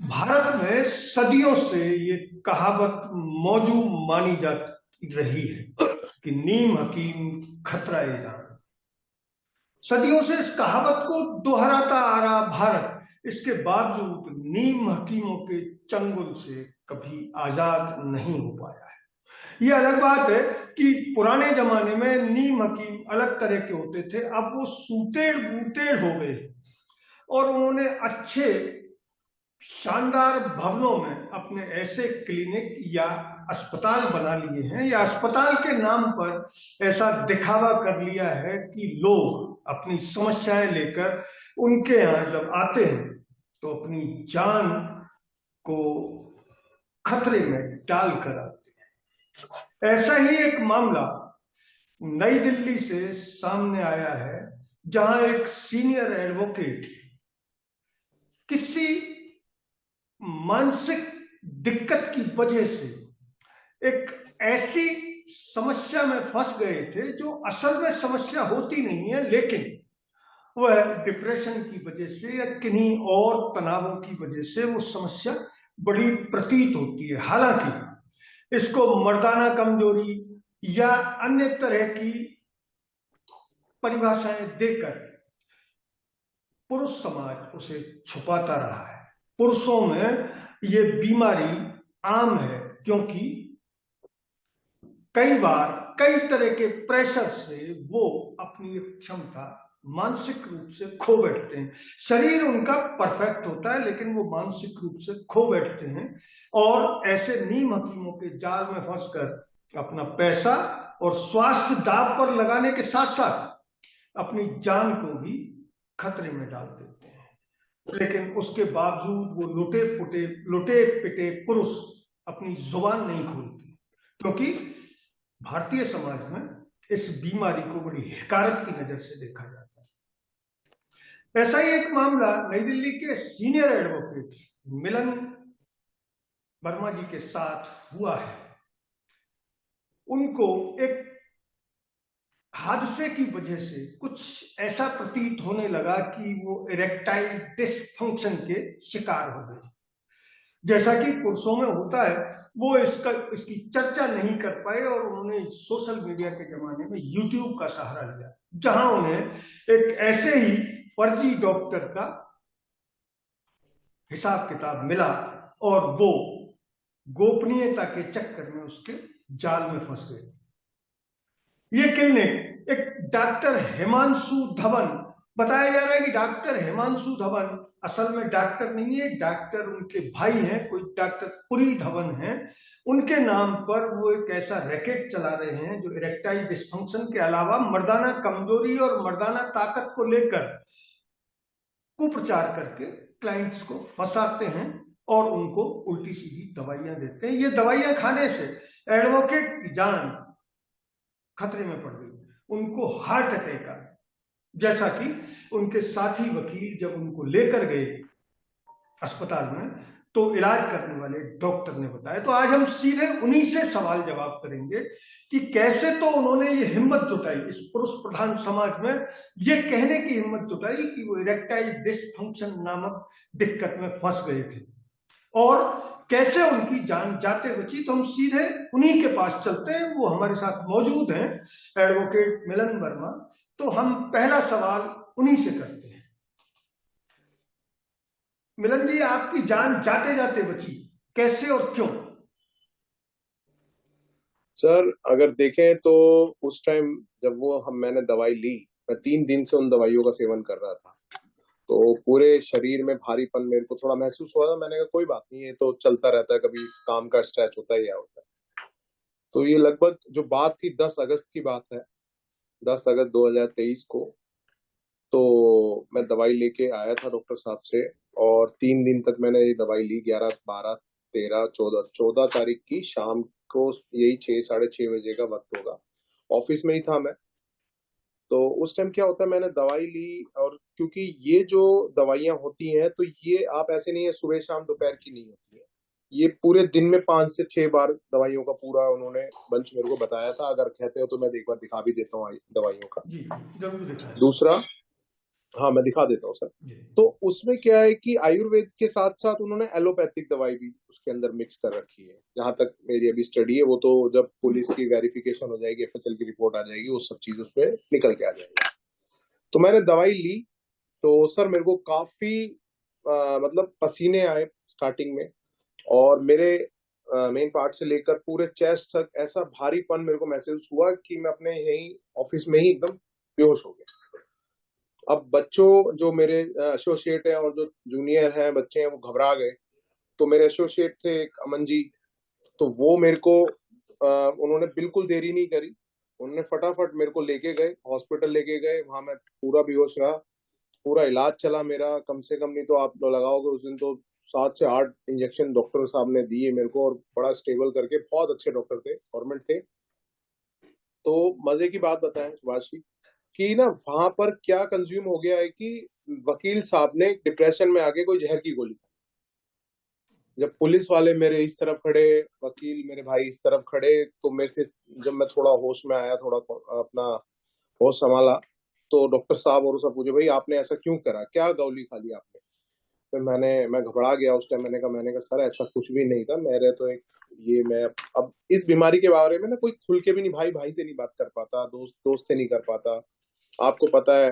भारत में सदियों से ये कहावत मौजूद मानी जा रही है कि नीम हकीम खतरा ए जान। सदियों से इस कहावत को दोहराता आ रहा भारत इसके बावजूद नीम हकीमों के चंगुल से कभी आजाद नहीं हो पाया है। ये अलग बात है कि पुराने जमाने में नीम हकीम अलग तरह के होते थे, अब वो सूतेड़ बूतेड़ हो गए और उन्होंने अच्छे शानदार भवनों में अपने ऐसे क्लिनिक या अस्पताल बना लिए हैं, या अस्पताल के नाम पर ऐसा दिखावा कर लिया है कि लोग अपनी समस्याएं लेकर उनके यहाँ जब आते हैं तो अपनी जान को खतरे में डाल कर आते हैं। ऐसा ही एक मामला नई दिल्ली से सामने आया है, जहां एक सीनियर एडवोकेट किसी मानसिक दिक्कत की वजह से एक ऐसी समस्या में फंस गए थे जो असल में समस्या होती नहीं है, लेकिन वह डिप्रेशन की वजह से या किन्हीं और तनावों की वजह से वो समस्या बड़ी प्रतीत होती है। हालांकि इसको मर्दाना कमजोरी या अन्य तरह की परिभाषाएं देकर पुरुष समाज उसे छुपाता रहा है। पुरुषों में ये बीमारी आम है क्योंकि कई बार कई तरह के प्रेशर से वो अपनी क्षमता मानसिक रूप से खो बैठते हैं। शरीर उनका परफेक्ट होता है लेकिन वो मानसिक रूप से खो बैठते हैं और ऐसे नीम हकीमों के जाल में फंसकर अपना पैसा और स्वास्थ्य दांव पर लगाने के साथ साथ अपनी जान को भी खतरे में डाल देते हैं। लेकिन उसके बावजूद वो लुटे पिटे पुरुष अपनी जुबान नहीं खोलते, क्योंकि भारतीय समाज में इस बीमारी को बड़ी हिकारत की नजर से देखा जाता है। ऐसा ही एक मामला नई दिल्ली के सीनियर एडवोकेट मिलन वर्मा जी के साथ हुआ है। उनको एक हादसे की वजह से कुछ ऐसा प्रतीत होने लगा कि वो इरेक्टाइल डिसफंक्शन के शिकार हो गए। जैसा कि पुरुषों में होता है, वो इसकी चर्चा नहीं कर पाए और उन्होंने सोशल मीडिया के जमाने में यूट्यूब का सहारा लिया, जहां उन्हें एक ऐसे ही फर्जी डॉक्टर का हिसाब किताब मिला और वो गोपनीयता के चक्कर में उसके जाल में फंस गए। ये क्लिनिक एक डॉक्टर हिमांशु धवन, बताया जा रहा है कि डॉक्टर हिमांशु धवन असल में डॉक्टर नहीं है, डॉक्टर उनके भाई हैं, कोई डॉक्टर पुरी धवन हैं। उनके नाम पर वो एक ऐसा रैकेट चला रहे हैं जो इरेक्टाइल डिसफंक्शन के अलावा मर्दाना कमजोरी और मर्दाना ताकत को लेकर कुप्रचार करके क्लाइंट्स को फंसाते हैं और उनको उल्टी सीधी दवाइयां देते हैं। ये दवाइयां खाने से एडवोकेट की जान खतरे में पड़ गई, उनको हार्ट अटैक आया, जैसा कि उनके साथी वकील जब उनको लेकर गए अस्पताल में तो इलाज करने वाले डॉक्टर ने बताया। तो आज हम सीधे उन्हीं से सवाल जवाब करेंगे कि कैसे तो उन्होंने ये हिम्मत जुटाई इस पुरुष प्रधान समाज में ये कहने की हिम्मत जुटाई कि वो इरेक्टाइल डिसफंक्शन नामक दिक्कत में फंस गए थे और कैसे उनकी जान जाते बची। तो हम सीधे उन्हीं के पास चलते हैं, वो हमारे साथ मौजूद हैं, एडवोकेट मिलन वर्मा। तो हम पहला सवाल उन्हीं से करते हैं। मिलन जी, आपकी जान जाते जाते बची, कैसे और क्यों? सर अगर देखें तो उस टाइम जब मैंने दवाई ली, मैं 3 दिन से उन दवाइयों का सेवन कर रहा था, तो पूरे शरीर में भारीपन मेरे को थोड़ा महसूस हुआ था। मैंने कहा कोई बात नहीं, ये तो चलता रहता है, कभी काम का स्ट्रेच होता है या होता है। तो ये लगभग जो बात थी 10 अगस्त की बात है, 10 अगस्त 2023 को। तो मैं दवाई लेके आया था डॉक्टर साहब से और 3 दिन तक मैंने ये दवाई ली। 11, 12, 13, 14 तारीख की शाम को, यही 6, साढ़े 6 बजे का वक्त होगा, ऑफिस में ही था मैं। तो उस टाइम क्या होता है, मैंने दवाई ली और क्योंकि ये जो दवाइयां होती हैं तो ये आप ऐसे नहीं है सुबह शाम दोपहर की नहीं होती है, ये पूरे दिन में 5 से 6 बार दवाइयों का पूरा उन्होंने बंच मेरे को बताया था। अगर कहते हो तो मैं एक बार दिखा भी देता हूँ दवाइयों का। जी जरूर दिखाएं। दूसरा, हाँ मैं दिखा देता हूँ सर। जी। तो उसमें क्या है कि आयुर्वेद के साथ साथ उन्होंने एलोपैथिक दवाई भी उसके अंदर मिक्स कर रखी है। जहां तक मेरी अभी स्टडी है, वो तो जब पुलिस की वेरिफिकेशन हो जाएगी, एफएसएल की रिपोर्ट आ जाएगी, वो सब चीज उसमें निकल के आ जाएगा। तो मैंने दवाई ली, तो सर मेरे को काफी मतलब पसीने आए स्टार्टिंग में, और मेरे मेन पार्ट से लेकर पूरे चेस्ट तक ऐसा भारीपन मेरे को महसूस हुआ कि मैं अपने यही ऑफिस में ही एकदम बेहोश हो गया। अब बच्चों जो मेरे एसोसिएट हैं और जो जूनियर हैं बच्चे हैं, वो घबरा गए। तो मेरे एसोसिएट थे एक अमन जी, तो वो मेरे को उन्होंने बिल्कुल देरी नहीं करी, उन्होंने फटाफट मेरे को लेके गए, हॉस्पिटल लेके गए। वहां मैं पूरा बेहोश रहा, पूरा इलाज चला मेरा, कम से कम नहीं तो आप लगाओगे उस दिन तो 7 से 8 इंजेक्शन डॉक्टर साहब ने दिए मेरे को, और बड़ा स्टेबल करके, बहुत अच्छे डॉक्टर थे, गवर्नमेंट थे। तो मजे की बात बताएं सुभाष जी कि ना वहां पर क्या कंज्यूम हो गया है कि वकील साहब ने डिप्रेशन में आके कोई जहर की गोली खाई। जब पुलिस वाले मेरे इस तरफ खड़े, वकील मेरे भाई इस तरफ खड़े, तो मेरे से जब मैं थोड़ा होश में आया, थोड़ा अपना होश संभाला, तो डॉक्टर साहब और सब पूछे, भाई आपने ऐसा क्यों करा, क्या गोली खा ली आपने? फिर मैं घबरा गया उस टाइम। मैंने कहा सर ऐसा कुछ भी नहीं था, मेरे तो एक ये मैं अब इस बीमारी के बारे में ना कोई खुल के भी नहीं, भाई भाई से नहीं बात कर पाता, दोस्त दोस्त से नहीं कर पाता। आपको पता है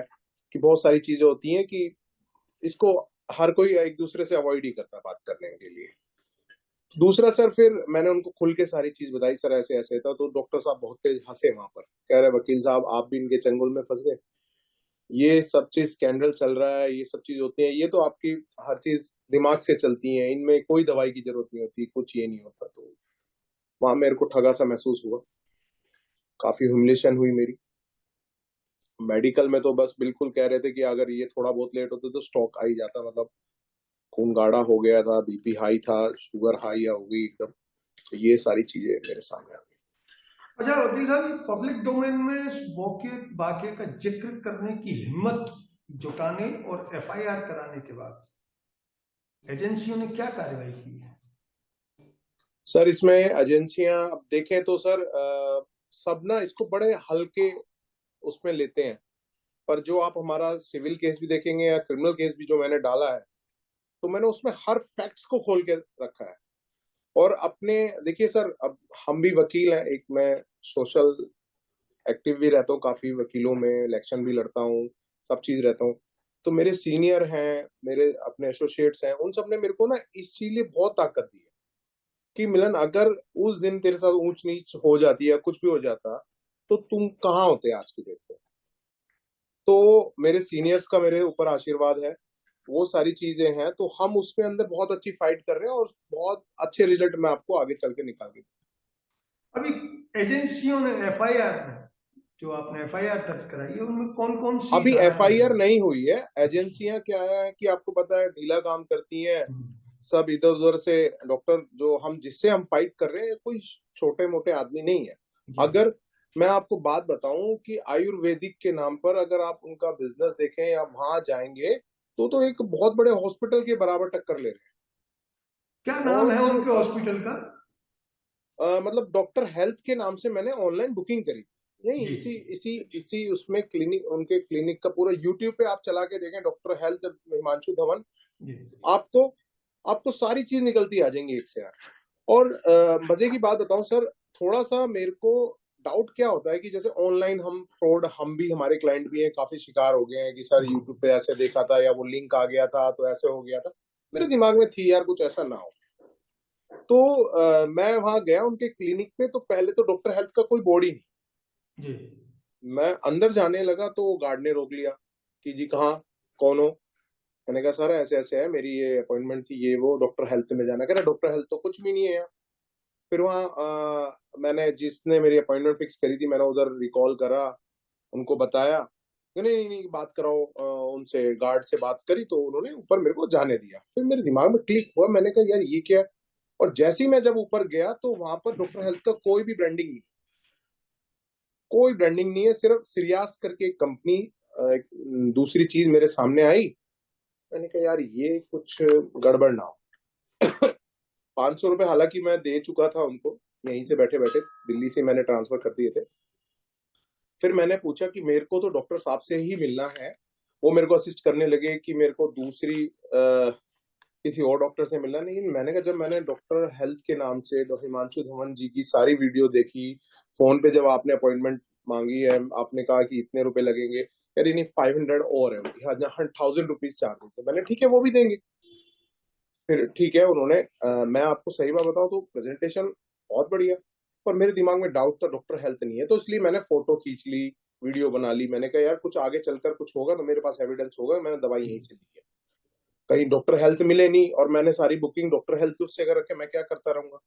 कि बहुत सारी चीजें होती हैं कि इसको हर कोई एक दूसरे से अवॉइड ही करता बात करने के लिए। दूसरा सर, फिर मैंने उनको खुल के सारी चीज बताई, सर ऐसे ऐसे था, तो डॉक्टर साहब बहुत तेज हंसे वहां पर, कह रहे वकील साहब आप भी इनके चंगुल में फंस गए, ये सब चीज स्कैंडल चल रहा है, ये सब चीज होती है, ये तो आपकी हर चीज दिमाग से चलती है, इनमें कोई दवाई की जरूरत नहीं होती, कुछ ये नहीं होता। तो वहां मेरे को ठगा सा महसूस हुआ, काफी ह्यूमिलेशन हुई मेरी। मेडिकल में तो बस बिल्कुल कह रहे थे कि अगर ये थोड़ा बहुत लेट होता तो स्ट्रोक आ ही जाता, मतलब खून गाढ़ा हो गया था, बीपी हाई था, शुगर हाई हो गई एकदम। तो ये सारी चीजें मेरे सामने आ गई। अच्छा वकील साहब, पब्लिक डोमेन में इस मौके वाकये का जिक्र करने की हिम्मत जुटाने और एफआईआर कराने के बाद एजेंसियों ने क्या कार्रवाई की है? सर इसमें एजेंसियां अब देखें तो सर सब ना इसको बड़े हल्के उसमें लेते हैं, पर जो आप हमारा सिविल केस भी देखेंगे या क्रिमिनल केस भी जो मैंने डाला है, तो मैंने उसमें हर फैक्ट्स को खोल के रखा है। और अपने देखिए सर, अब हम भी वकील हैं, एक मैं सोशल एक्टिव भी रहता हूँ काफी, वकीलों में इलेक्शन भी लड़ता हूँ, सब चीज रहता हूँ। तो मेरे सीनियर हैं, मेरे अपने एसोसिएट्स हैं, उन सब ने मेरे को ना इस चीज लिए बहुत ताकत दी है कि मिलन अगर उस दिन तेरे साथ ऊंच नीच हो जाती है, कुछ भी हो जाता, तो तुम कहाँ होते आज की डेट में। तो मेरे सीनियर्स का मेरे ऊपर आशीर्वाद है, वो सारी चीजें हैं, तो हम उसमें अंदर बहुत अच्छी फाइट कर रहे हैं, और बहुत अच्छे रिजल्ट मैं आपको आगे चल के निकाल दूंगा। अभी एजेंसियों ने एफआईआर में, जो आपने एफआईआर दर्ज कराई है, उनमें कौन कौन सी अभी धाराएं एफआईआर हैं? नहीं हुई है। एजेंसियां क्या है कि आपको पता है ढीला काम करती हैं, सब इधर उधर से। डॉक्टर जो हम जिससे हम फाइट कर रहे हैं कोई छोटे मोटे आदमी नहीं है। जी। अगर मैं आपको बात बताऊं कि आयुर्वेदिक के नाम पर अगर आप उनका बिजनेस देखें या वहां जाएंगे, तो एक बहुत बड़े हॉस्पिटल के बराबर टक्कर ले रहे क्या हैं। नाम और है सर उनके हॉस्पिटल का? मतलब डॉक्टर हेल्थ के नाम से मैंने ऑनलाइन बुकिंग करी। नहीं, जी। इसी इसी इसी उसमें क्लिनिक, उनके क्लिनिक का पूरा यूट्यूब पे आप चला के देखें, डॉक्टर हेल्थ हिमांशु धवन, जी। आपको आपको सारी चीज निकलती आ जाएंगी एक से एक। और मजे की बात बताऊं सर, थोड़ा सा मेरे को डाउट क्या होता है कि जैसे ऑनलाइन हम फ्रॉड, हम भी, हमारे क्लाइंट भी हैं, काफी शिकार हो गए हैं कि सर यूट्यूब पे ऐसे देखा था या वो लिंक आ गया था तो ऐसे हो गया था। मेरे दिमाग में थी यार कुछ ऐसा ना हो। तो मैं वहां गया उनके क्लिनिक पे, तो पहले तो डॉक्टर हेल्थ का कोई बोर्ड ही नहीं। जी। मैं अंदर जाने लगा तो गार्ड ने रोक लिया कि जी कहाँ, कौन हो? मैंने कहा सर ऐसे ऐसे है, मेरी ये अपॉइंटमेंट थी, ये वो, डॉक्टर हेल्थ में जाना। कह रहा डॉक्टर हेल्थ तो कुछ भी नहीं है यहाँ। फिर वहाँ मैंने जिसने मेरी अपॉइंटमेंट फिक्स करी थी, मैंने उधर रिकॉल करा, उनको बताया कि नहीं नहीं नहीं, बात कराओ उनसे, गार्ड से बात करी, तो उन्होंने ऊपर मेरे को जाने दिया। फिर मेरे दिमाग में क्लिक हुआ, मैंने कहा यार ये क्या है। और जैसे ही मैं जब ऊपर गया तो वहां पर डॉक्टर हेल्थ का कोई भी ब्रांडिंग नहीं, कोई ब्रांडिंग नहीं है, सिर्फ सिरियास करके एक कंपनी, एक दूसरी चीज मेरे सामने आई। मैंने कहा यार ये कुछ गड़बड़ ना हो। 500 रुपए हालांकि मैं दे चुका था उनको, यहीं से बैठे बैठे, दिल्ली से मैंने ट्रांसफर कर दिए थे। फिर मैंने पूछा कि मेरे को तो डॉक्टर साहब से ही मिलना है, वो मेरे को असिस्ट करने लगे कि मेरे को दूसरी किसी और डॉक्टर से मिलना नहीं। मैंने कहा, जब मैंने डॉक्टर हेल्थ के नाम से डॉक्टर हिमांशु धवन जी की सारी वीडियो देखी, फोन पे जब आपने अपॉइंटमेंट मांगी है, आपने कहा कि इतने रुपए लगेंगे, कह रही नहीं 500 और है, यहाँ 1000 रुपीज चार्जेस है। मैंने ठीक है वो भी देंगे। फिर ठीक है उन्होंने मैं आपको सही बात बताऊं तो प्रेजेंटेशन बहुत बढ़िया, पर मेरे दिमाग में डाउट था डॉक्टर हेल्थ नहीं है, तो इसलिए मैंने फोटो खींच ली, वीडियो बना ली। मैंने कहा यार कुछ आगे चलकर कुछ होगा तो मेरे पास एविडेंस होगा, मैंने दवाई यहीं से ली है, कहीं डॉक्टर हेल्थ मिले नहीं और मैंने सारी बुकिंग डॉक्टर हेल्थ उससे कर रखे, मैं क्या करता रहूंगा।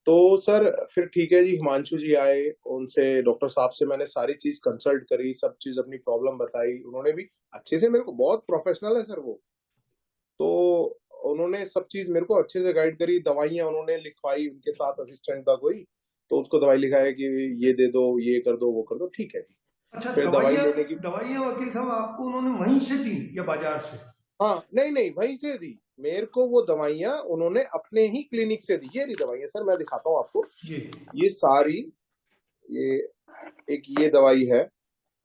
तो सर फिर ठीक है जी, हिमांशु जी आए, उनसे डॉक्टर साहब से मैंने सारी चीज कंसल्ट करी, सब चीज अपनी प्रॉब्लम बताई, उन्होंने भी अच्छे से, मेरे को बहुत प्रोफेशनल है सर वो, तो उन्होंने सब चीज मेरे को अच्छे से गाइड करी। दवाइयां उन्होंने लिखवाई, उनके साथ असिस्टेंट था कोई, तो उसको दवाई लिखाया कि ये दे दो, ये कर दो, वो कर दो, ठीक है जी। अच्छा, फिर दवाई दवाइयाँ लेने की, दवाइयाँ वकील साहब आपको उन्होंने वहीं से दी या बाजार से? हाँ नहीं नहीं वहीं से दी मेरे को वो दवाइयां, उन्होंने अपने ही क्लिनिक से दी। ये रही दवाइयां सर, मैं दिखाता हूँ आपको, जी ये सारी, ये एक ये दवाई है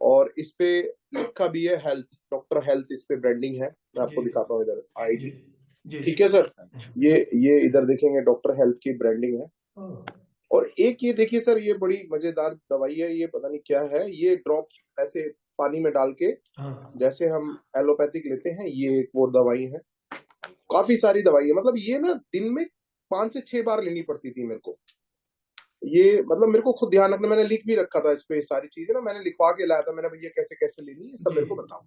और इस पे लिखा भी है हेल्थ, डॉक्टर हेल्थ, इस पे ब्रांडिंग है, मैं आपको जी दिखाता हूँ, इधर जी आएगी। जी ठीक है सर, ये इधर देखेंगे डॉक्टर हेल्थ की ब्रांडिंग है। और एक ये देखिए सर, ये बड़ी मजेदार दवाई है, ये पता नहीं क्या है, ये ड्रॉप ऐसे पानी में डाल के हाँ जैसे हम एलोपैथिक लेते हैं, ये एक वो दवाई है। काफी सारी दवाई है, मतलब ये ना दिन में 5 से 6 बार लेनी पड़ती थी मेरे को। ये मतलब मेरे को खुद ध्यान रखना, मैंने लिख भी रखा था इस पे सारी चीजें ना, मैंने लिखवा के लाया था, मैंने भैया कैसे कैसे लेनी है सब जी। मेरे को बताओ।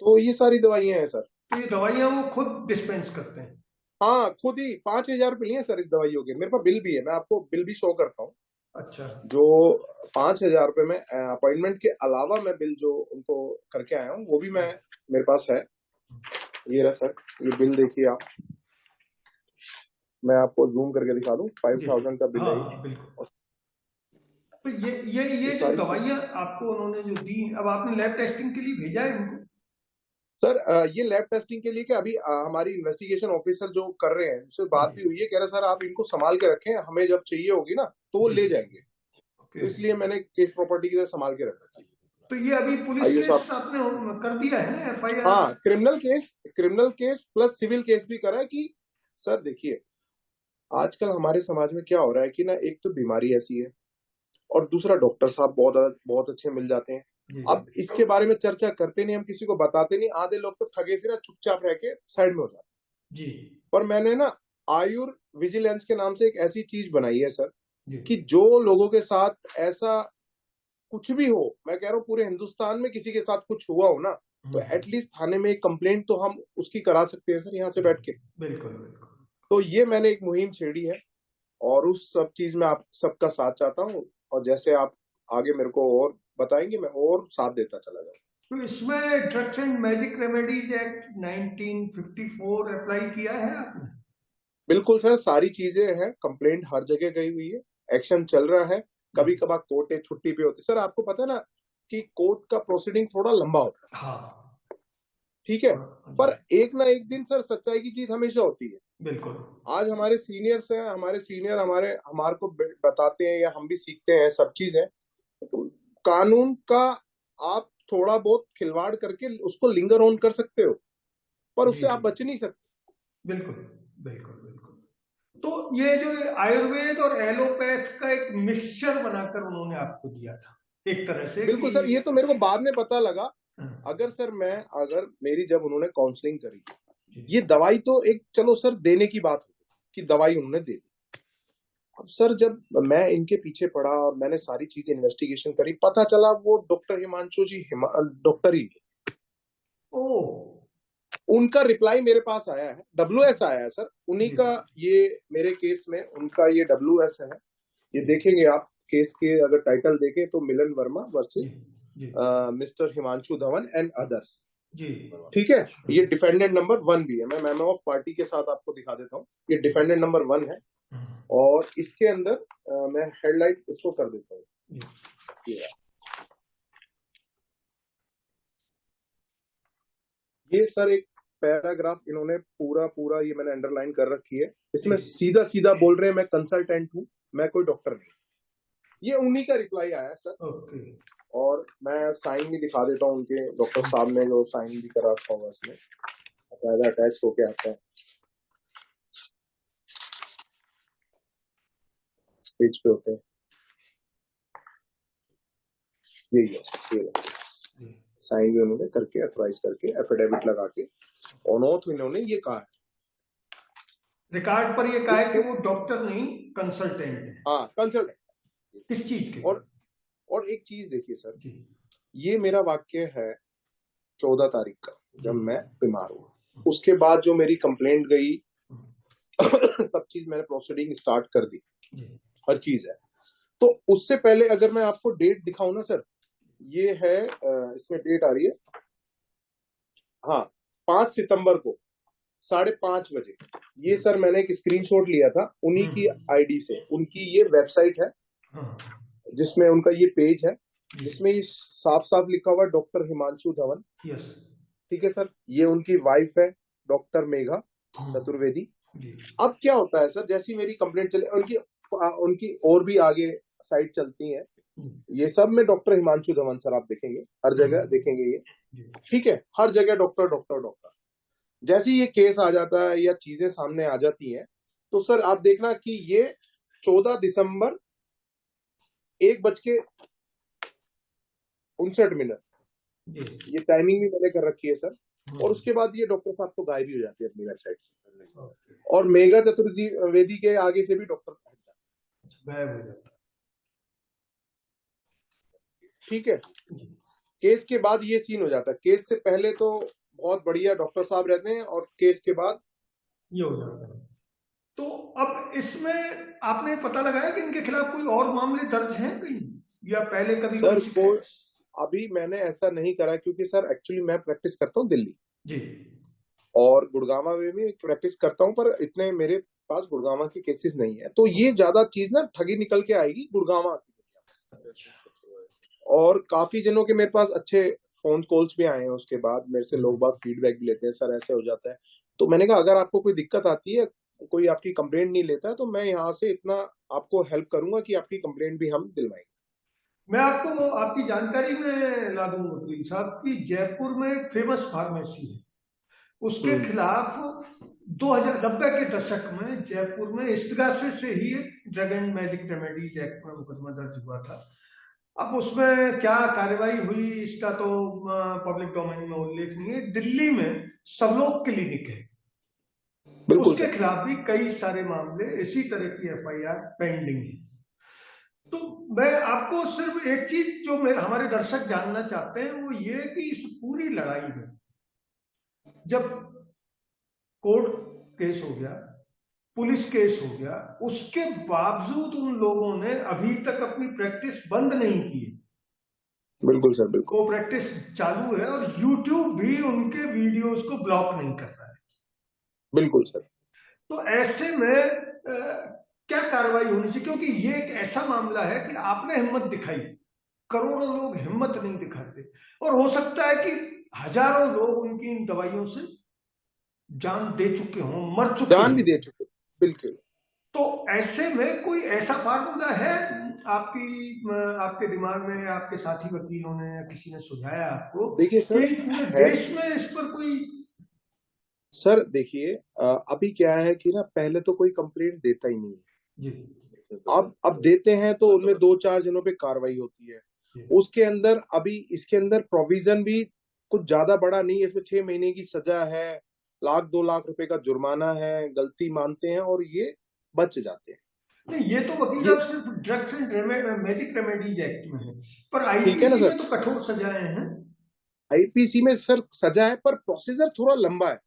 तो ये सारी दवाइयां हैं सर। तो ये दवाइयाँ वो खुद डिस्पेंस करते हैं? हाँ खुद ही 5,000 रुपये लिए सर इस दवाइयों के, मेरे पास बिल भी है, मैं आपको बिल भी शो करता हूँ। अच्छा जो 5,000 रुपये में अपॉइंटमेंट के अलावा मैं बिल जो उनको करके आया हूँ, वो भी मैं, मेरे पास है। ये रहा सर, ये बिल देखिए आप, मैं आपको जूम करके दिखा दूं, 5,000 का बिल हाँ है ये। हाँ बिल्कुल। तो ये ये जो सारी चीज दवाइयाँ आपको उन्होंने जो दी, अब आपने लैब टेस्टिंग के लिए भेजा है इनको? सर, ये लैब टेस्टिंग के लिए कि अभी हमारी इन्वेस्टिगेशन ऑफिसर जो कर रहे हैं उससे बात भी हुई है, कह रहे सर आप इनको संभाल के रखें, हमें जब चाहिए होगी ना तो वो ले जाएंगे, ओके। तो इसलिए मैंने केस प्रॉपर्टी की तरह संभाल के रखा। तो ये अभी पुलिस आइए केस साहब, आपने कर दिया है ना, एफआईआर? हाँ criminal case plus civil case भी करा है कि सर देखिए, आजकल हमारे समाज में क्या हो रहा है कि ना, एक तो बीमारी ऐसी है और दूसरा डॉक्टर साहब बहुत बहुत अच्छे मिल जाते हैं। जी अब इसके बारे में चर्चा करते नहीं, हम किसी को बताते नहीं, आधे लोग तो ठगे से ना चुपचाप रह के साइड में हो जाते। जी पर मैंने ना आयुर विजिलेंस के नाम से एक ऐसी चीज बनाई है सर, जी कि जो लोगों के साथ ऐसा कुछ भी हो, मैं कह रहा हूँ पूरे हिंदुस्तान में किसी के साथ कुछ हुआ हो ना, तो एटलीस्ट थाने में एक कंप्लेंट तो हम उसकी करा सकते हैं सर, यहाँ से बैठ के। बिल्कुल बिल्कुल। तो ये मैंने एक मुहिम छेड़ी है और उस सब चीज में आप सबका साथ चाहता हूँ, और जैसे आप आगे मेरे को और बताएंगे मैं और साथ देता चला जाऊँ। तो इसमें drugs and magic remedies act 1954 apply किया है आपने? बिल्कुल सर, सारी चीजें हैं, कंप्लेंट हर जगह गई हुई है, एक्शन चल रहा है। कभी कभार कोर्ट छुट्टी पे होती है सर, आपको पता है ना कि कोर्ट का प्रोसीडिंग थोड़ा लंबा होता है, हाँ ठीक है, हाँ, पर एक ना एक दिन सर सच्चाई की जीत हमेशा होती है। बिल्कुल। आज हमारे सीनियर्स हैं, हमारे सीनियर हमारे को बताते हैं या हम भी सीखते हैं, सब चीज है। तो कानून का आप थोड़ा बहुत खिलवाड़ करके उसको लिंगर ऑन कर सकते हो, पर जी उससे आप बच नहीं सकते। बिल्कुल बिल्कुल बिल्कुल। तो ये जो आयुर्वेद और एलोपैथ का एक मिक्सचर बनाकर उन्होंने आपको दिया था एक तरह से बिल्कुल कि सर, ये तो मेरे को बाद में पता लगा। हाँ, अगर सर मैं, अगर मेरी जब उन्होंने काउंसलिंग करी, जी ये दवाई तो एक चलो सर देने की बात हो कि दवाई उन्होंने दे दी। अब सर जब मैं इनके पीछे पड़ा और मैंने सारी चीजें इन्वेस्टिगेशन करी, पता चला वो डॉक्टर हिमांशु जी डॉक्टर ही नहीं। ओ उनका रिप्लाई मेरे पास आया है, WS आया है सर, उन्हीं जी का ये, मेरे केस में उनका ये WS है। ये देखेंगे आप केस के अगर टाइटल देखें तो मिलन वर्मा जी वर्सेस जी Mister Himanshu Dhawan and others. जी ठीक है, ये डिफेंडेंट नंबर 1 भी है, मैं मेमो ऑफ पार्टी के साथ आपको दिखा देता हूँ, ये डिफेंडेंट नंबर 1 है। और इसके अंदर मैं हेडलाइट इसको कर देता हूँ, ये सर एक पैराग्राफ इन्होंने पूरा पूरा ये मैंने अंडरलाइन कर रखी है, इसमें सीधा सीधा बोल रहे हैं मैं कंसल्टेंट हूँ, मैं कोई डॉक्टर नहीं। ये उन्हीं का रिप्लाई आया सर। ओके। और मैं साइन भी दिखा देता हूँ उनके, डॉक्टर साहब ने जो साइन भी करा रखा होगा इसमें, अटैच होके आता है पेज पे होते हैं। यही है, साइन भी उन्होंने करके अथोराइज करके एफिडेविट लगा के ऑन ऑथ इन्होंने ये कहा है, रिकॉर्ड पर ये कहा है कि वो डॉक्टर नहीं कंसल्टेंट है। हाँ कंसल्टेंट। किस चीज के? और एक चीज देखिए सर, ये मेरा वाक्य है 14 तारीख का, जब मैं बीमार हुआ। उसके बाद जो मेरी कंप्लेंट गई सब चीज मैंने प्रोसीडिंग स्टार्ट कर दी, हर चीज है। तो उससे पहले अगर मैं आपको डेट दिखाऊं ना सर, ये है इसमें डेट आ रही है, हाँ 5 सितंबर को 5:30 बजे। ये सर मैंने एक स्क्रीनशॉट लिया था उन्हीं की आईडी से, उनकी ये वेबसाइट है जिसमें उनका ये पेज है, जिसमें ये साफ साफ लिखा हुआ है डॉक्टर हिमांशु धवन। ठीक है सर, ये उनकी वाइफ है डॉक्टर मेघा चतुर्वेदी। अब क्या होता है सर, जैसी मेरी कंप्लेंट चले, उनकी और भी आगे साइट चलती है, ये सब में डॉक्टर हिमांशु धवन सर आप देखेंगे, हर जगह देखेंगे ये, ठीक है, हर जगह डॉक्टर डॉक्टर डॉक्टर। जैसे ये केस आ जाता है या चीजें सामने आ जाती हैं, तो सर आप देखना कि ये 14 दिसंबर 1:59 ये टाइमिंग भी मैंने कर रखी है सर। और उसके बाद ये डॉक्टर साहब तो गायब ही हो जाती है अपनी वेबसाइट से, और मेघा चतुर्वेदी के आगे से भी डॉक्टर गायब हो जाता है। ठीक है, केस के बाद ये सीन हो जाता है। केस से पहले तो बहुत बढ़िया डॉक्टर साहब रहते हैं, और केस के बाद ये हो जाता है। तो अब इसमें आपने पता लगाया कि इनके खिलाफ कोई और मामले दर्ज हैं कहीं, या पहले कभी? सर अभी मैंने ऐसा नहीं करा, क्योंकि सर एक्चुअली मैं प्रैक्टिस करता हूँ दिल्ली जी, और गुड़गावा में भी प्रैक्टिस करता हूँ, पर इतने मेरे पास गुड़गावा के केसेस नहीं है। तो ये ज्यादा चीज ना ठगी निकल के आएगी गुड़गावा की। और काफी जनों के मेरे पास अच्छे फोन कॉल्स भी आए हैं, उसके बाद मेरे से लोग बात फीडबैक भी लेते हैं, सर ऐसे हो जाता है। तो मैंने कहा अगर आपको कोई दिक्कत आती है, कोई आपकी कंप्लेंट नहीं लेता है, तो मैं यहाँ से इतना आपको हेल्प करूंगा कि आपकी कंप्लेंट भी हम दिलवाएंगे। मैं आपको आपकी जानकारी में ला दूंगा वकील साहब की, जयपुर में एक फेमस फार्मेसी है, उसके खिलाफ 2090 के दशक में जयपुर में इस्तिगासे से ही drug and magic remedies act में मुकदमा दर्ज हुआ था। अब उसमें क्या कार्रवाई हुई इसका तो पब्लिक डोमेन में उल्लेख नहीं है। दिल्ली में सवलोक क्लिनिक है, उसके खिलाफ भी कई सारे मामले इसी तरह की एफआईआर पेंडिंग है। तो मैं आपको सिर्फ एक चीज जो हमारे दर्शक जानना चाहते हैं वो ये कि इस पूरी लड़ाई में जब कोर्ट केस हो गया, पुलिस केस हो गया, उसके बावजूद उन लोगों ने अभी तक अपनी प्रैक्टिस बंद नहीं की। बिल्कुल सर, बिल्कुल वो प्रैक्टिस चालू है, और यूट्यूब भी उनके वीडियोस को ब्लॉक नहीं कर रहा है। बिल्कुल सर। तो ऐसे में क्या कार्रवाई होनी चाहिए? क्योंकि ये एक ऐसा मामला है कि आपने हिम्मत दिखाई, करोड़ों लोग हिम्मत नहीं दिखाते, और हो सकता है कि हजारों लोग उनकी इन दवाइयों से जान दे चुके हों, मर चुके, जान भी दे चुके। बिल्कुल। तो ऐसे में कोई ऐसा फार्मूला है आपके दिमाग में, आपके साथी वकीलों ने या किसी ने सुझाया आपको? देखिए सर, पूरे देश में इस पर कोई? सर देखिए, अभी क्या है कि ना, पहले तो कोई कंप्लेंट देता ही नहीं है जी। अब देते हैं तो उनमें 2-4 जनों पे कार्रवाई होती है। उसके अंदर अभी इसके अंदर प्रोविजन भी कुछ ज्यादा बड़ा नहीं है, इसमें 6 महीने की सजा है, 1-2 लाख रुपए का जुर्माना है, गलती मानते हैं और ये बच जाते हैं। नहीं, ये तो वकील साहब सिर्फ drugs and magic remedies act में है, पर आईपीसी में तो कठोर सजाएं हैं। आईपीसी में सर सजा है, पर प्रोसीजर थोड़ा लंबा है।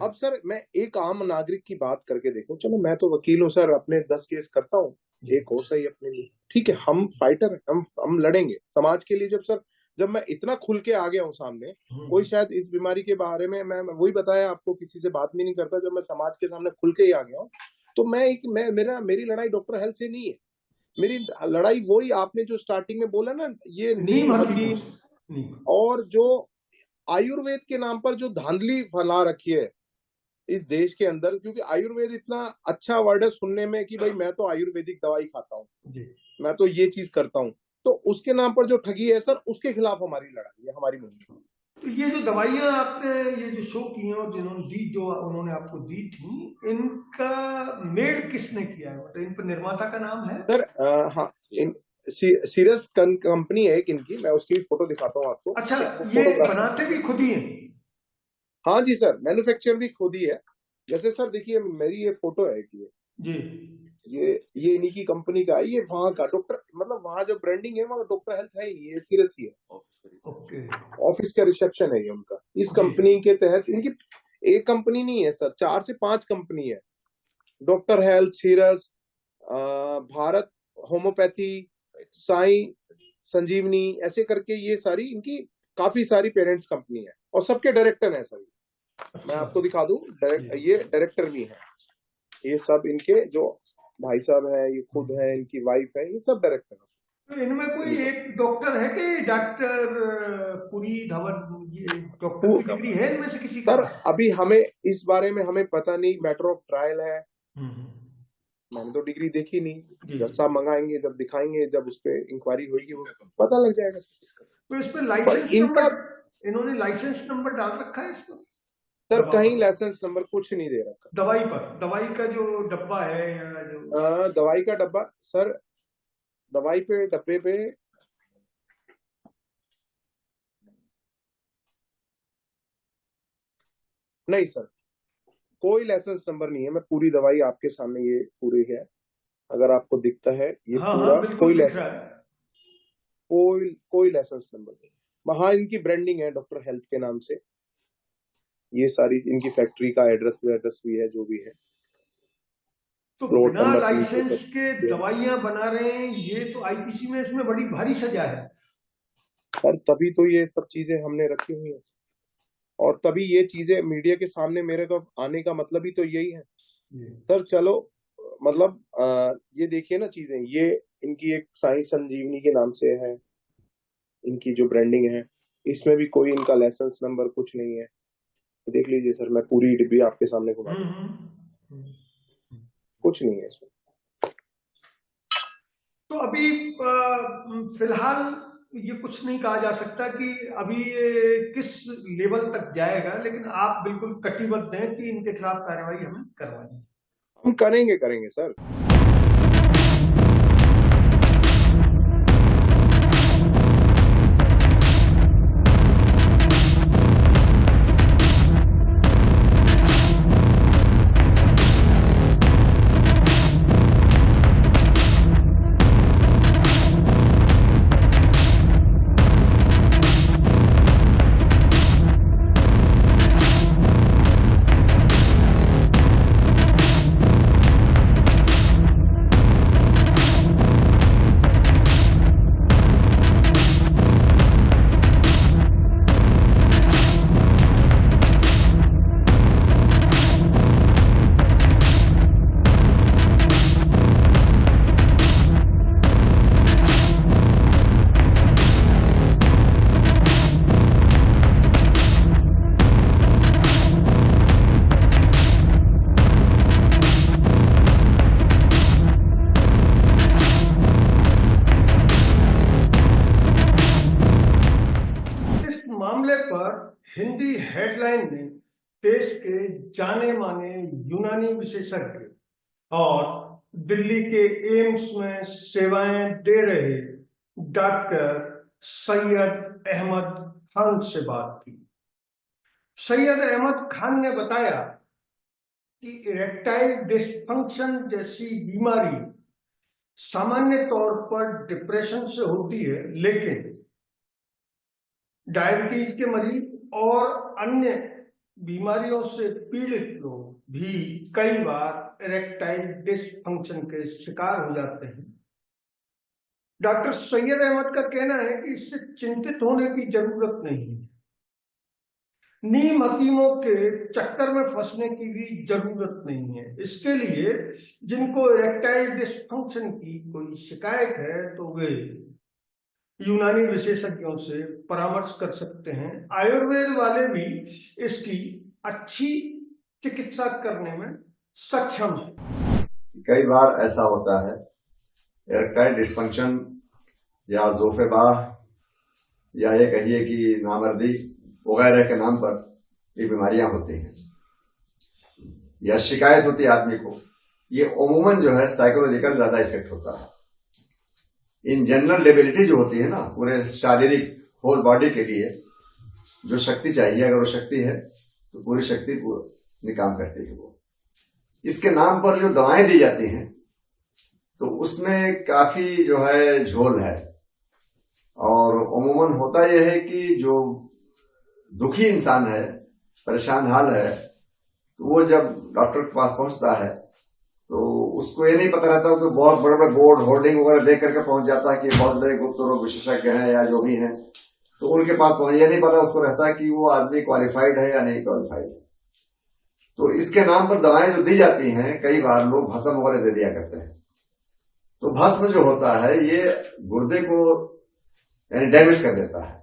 अब सर मैं एक आम नागरिक की बात करके देखो, चलो मैं तो वकील हूँ सर, अपने 10 केस करता हूँ, एक हो सही अपने लिए, ठीक है, हम फाइटर हैं, हम लड़ेंगे समाज के लिए। जब मैं इतना खुल के आ गया हूँ सामने, कोई शायद इस बीमारी के बारे में, मैं वही बताया आपको, किसी से बात भी नहीं करता, जब मैं समाज के सामने खुल के ही आ गया हूँ, तो मेरी लड़ाई डॉक्टर हेल्थ से नहीं है, मेरी लड़ाई वही आपने जो स्टार्टिंग में बोला ना, ये नीम हकीम और जो आयुर्वेद के नाम पर जो धांधली फैला रखी है, इस देश के अंदर, क्योंकि आयुर्वेद इतना अच्छा वर्ड है सुनने में कि भाई मैं तो आयुर्वेदिक दवाई खाता हूँ, मैं तो ये चीज करता हूँ, तो उसके नाम पर जो ठगी है सर, उसके खिलाफ हमारी लड़ाई है, हमारी मुहिम। तो ये जो दवाइयां आपने ये जो शो की हैं और जिन्होंने दी, जो उन्होंने आपको दी थी, इनका मेड किसने किया है, मतलब इन पर निर्माता का नाम है? सर हाँ, सीरियस कंपनी है एक इनकी, मैं उसकी फोटो दिखाता हूँ आपको। अच्छा, ये बनाते भी खुद ही हैं? हाँ जी सर, मैन्युफैक्चर भी खुद ही है। जैसे सर देखिए मेरी ये फोटो है कि जी, ये इन्हीं की कंपनी का है, ये वहाँ का डॉक्टर, मतलब वहाँ जो ब्रांडिंग है वहाँ डॉक्टर हेल्थ है, ये सीरियस ही है, ओके, ऑफिस का रिसेप्शन है ये उनका। इस कंपनी के तहत इनकी एक कंपनी नहीं है सर, 4 से 5 कंपनी है। डॉक्टर हेल्थ, सीरस, भारत होम्योपैथी, साई संजीवनी, ऐसे करके ये सारी इनकी काफी सारी पेरेंट्स कंपनी है और सबके डायरेक्टर हैं सर। मैं आपको दिखा दूं, ये डायरेक्टर भी है, ये सब इनके जो भाई साहब है, ये खुद है, इनकी वाइफ है, ये सब डायरेक्टर है। तो इनमें कोई एक डॉक्टर है कि डॉक्टर पुरी धवन, ये डॉक्टर की डिग्री है इनमें से किसी का? सर अभी हमें इस बारे में हमें पता नहीं, मैटर ऑफ ट्रायल है, मैंने तो डिग्री देखी नहीं। जब साहब मंगाएंगे, जब दिखाएंगे, जब उस पर इंक्वायरी होगी वो पता लग जाएगा। तो इस पे लाइसेंस इनका इन्होंने लाइसेंस नंबर डाल रखा है इस पर? सर कहीं लाइसेंस नंबर कुछ नहीं दे रखा। दवाई पर, दवाई का जो डब्बा है या जो दवाई का डब्बा सर, दवाई पे डब्बे पे नहीं सर, कोई लाइसेंस नंबर नहीं है। मैं पूरी दवाई आपके सामने, ये पूरी है, अगर आपको दिखता है ये हाँ, पूरा, हाँ, कोई दिख रहा है। कोई लाइसेंस नंबर नहीं। वहां इनकी ब्रांडिंग है डॉक्टर हेल्थ के नाम से, ये सारी इनकी फैक्ट्री का एड्रेस भी है, जो भी है। तो बिना लाइसेंस के दवाइयां बना रहे हैं, ये तो आईपीसी में इसमें बड़ी भारी सजा है सर। तभी तो ये सब चीजें हमने रखी हुई है, और तभी ये चीजें मीडिया के सामने मेरे को आने का मतलब ही तो यही है सर। चलो मतलब ये देखिए ना चीजें, ये इनकी एक साई संजीवनी के नाम से है, इनकी जो ब्रांडिंग है, इसमें भी कोई इनका लाइसेंस नंबर कुछ नहीं है। देख लीजिए सर, मैं पूरी डिब्बी आपके सामने घुमा, कुछ नहीं है इसमें। तो अभी फिलहाल ये कुछ नहीं कहा जा सकता कि अभी ये किस लेवल तक जाएगा, लेकिन आप बिल्कुल कटिबद्ध हैं कि इनके खिलाफ कार्रवाई हमें करवानी है। हम करेंगे सर। हिंदी हेडलाइन में देश के जाने माने यूनानी विशेषज्ञ और दिल्ली के एम्स में सेवाएं दे रहे डॉक्टर सैयद अहमद खान से बात की। सैयद अहमद खान ने बताया कि इरेक्टाइल डिसफंक्शन जैसी बीमारी सामान्य तौर पर डिप्रेशन से होती है, लेकिन डायबिटीज के मरीज और अन्य बीमारियों से पीड़ित लोग भी कई बार इरेक्टाइल डिसफंक्शन के शिकार हो जाते हैं। डॉक्टर सैयद अहमद का कहना है कि इससे चिंतित होने की जरूरत नहीं है, नीम हकीमों के चक्कर में फंसने की भी जरूरत नहीं है। इसके लिए जिनको इरेक्टाइल डिसफंक्शन की कोई शिकायत है तो वे यूनानी विशेषज्ञों से परामर्श कर सकते हैं। आयुर्वेद वाले भी इसकी अच्छी चिकित्सा करने में सक्षम है। कई बार ऐसा होता है इरेक्टाइल डिस्फंक्शन या ज़ोफ़ेबाह या ये कहिए कि नामर्दी वगैरह के नाम पर ये बीमारियां होती हैं या शिकायत होती है आदमी को। ये अमूमन जो है साइकोलॉजिकल ज्यादा इफेक्ट होता है। इन जनरल लेबिलिटी जो होती है ना, पूरे शारीरिक होल बॉडी के लिए जो शक्ति चाहिए, अगर वो शक्ति है तो पूरी शक्ति पूरी काम करती है वो। इसके नाम पर जो दवाएं दी जाती हैं तो उसमें काफी जो है झोल है, और अमूमन होता यह है कि जो दुखी इंसान है, परेशान हाल है, तो वो जब डॉक्टर के पास पहुंचता है तो उसको ये नहीं पता रहता, तो बहुत बड़े बड़े बोर्ड होर्डिंग वगैरह देख करके पहुंच जाता है कि बहुत बड़े गुप्त रोग विशेषज्ञ हैं या जो भी हैं, तो उनके पास पहुंच, ये नहीं पता उसको रहता है कि वो आदमी क्वालिफाइड है या नहीं क्वालिफाइड है। तो इसके नाम पर दवाएं जो दी जाती हैं, कई बार लोग भस्म वगैरह दे दिया करते हैं। तो भस्म जो होता है ये गुर्दे को यानी डैमेज कर देता है।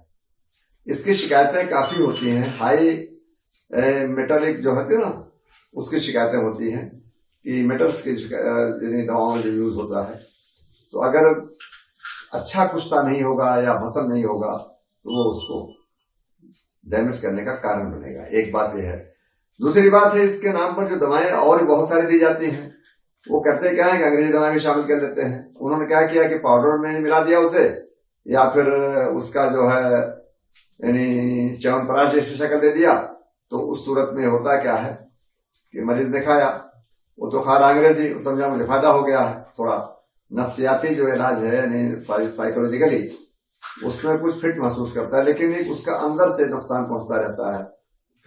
इसकी शिकायतें काफी होती हैं। हाई मेटालिक जो होती है ना, उसकी शिकायतें होती हैं कि मेटल्स की दवाओं में जो यूज होता है, तो अगर अच्छा कुश्ता नहीं होगा या भस्म नहीं होगा तो वो उसको डैमेज करने का कारण बनेगा। एक बात यह है। दूसरी बात है, इसके नाम पर जो दवाएं और भी बहुत सारी दी जाती हैं, वो करते क्या है कि अंग्रेजी दवाएं भी शामिल कर लेते हैं। उन्होंने क्या किया कि पाउडर में मिला दिया उसे, या फिर उसका जो है यानी च्यवनप्राश जैसी शक्ल दे दिया। तो उस सूरत में होता क्या है कि मरीज ने खाया, वो तो खा रहा अंग्रेजी, समझा मुझे फायदा हो गया है। थोड़ा नफ्सियाती जो इलाज है यानी साइकोलॉजिकली उसमें कुछ फिट महसूस करता है, लेकिन उसका अंदर से नुकसान पहुंचता रहता है,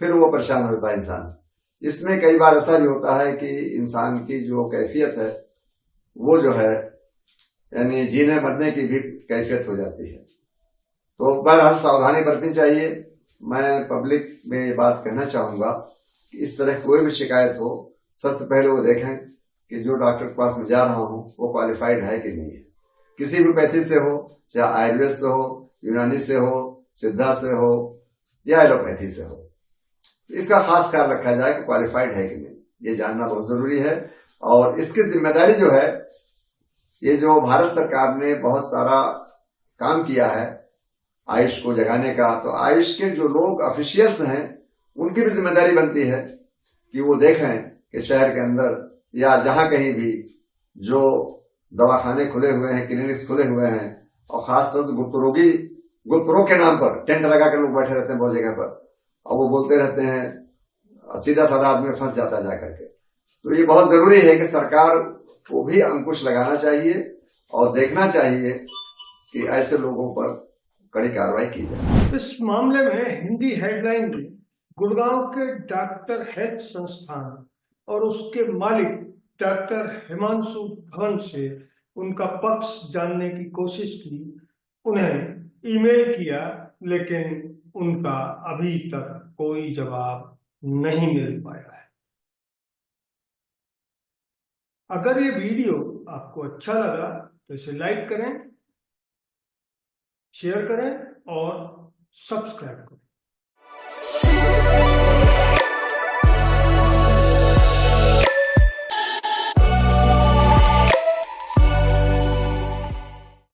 फिर वो परेशान होता है इंसान। इसमें कई बार ऐसा भी होता है कि इंसान की जो कैफियत है वो जो है यानी जीने मरने की भी कैफियत हो जाती है। तो बहरहाल सावधानी बरतनी चाहिए। मैं पब्लिक में ये बात कहना चाहूंगा कि इस तरह कोई भी शिकायत हो, सबसे पहले वो देखें कि जो डॉक्टर के पास मैं जा रहा हूं वो क्वालिफाइड है कि नहीं है। किसी भी पैथी से हो, चाहे आयुर्वेद से हो, यूनानी से हो, सिद्धा से हो या एलोपैथी से हो, इसका खास ख्याल रखा जाए कि क्वालिफाइड है कि नहीं, ये जानना बहुत जरूरी है। और इसकी जिम्मेदारी जो है, ये जो भारत सरकार ने बहुत सारा काम किया है आयुष को जगाने का, तो आयुष के जो लोग ऑफिशियल्स हैं उनकी भी जिम्मेदारी बनती है कि वो देखें कि शहर के अंदर या जहां कहीं भी जो दवाखाने खुले हुए हैं, क्लिनिक्स खुले हुए हैं, और खासतौर से गुप्त रोग के नाम पर टेंट लगा कर लोग बैठे रहते हैं बहुत जगह पर, और वो बोलते रहते हैं, सीधा साधा आदमी फंस जाता है जाकर के। तो ये बहुत जरूरी है कि सरकार को भी अंकुश लगाना चाहिए और देखना चाहिए कि ऐसे लोगों पर कड़ी कार्रवाई की जाए। इस मामले में हिंदी हेडलाइन में गुड़गांव के डॉक्टर हेल्थ संस्थान और उसके मालिक डॉक्टर हिमांशु भवन से उनका पक्ष जानने की कोशिश की, उन्हें ईमेल किया, लेकिन उनका अभी तक कोई जवाब नहीं मिल पाया है। अगर ये वीडियो आपको अच्छा लगा तो इसे लाइक करें, शेयर करें और सब्सक्राइब करें।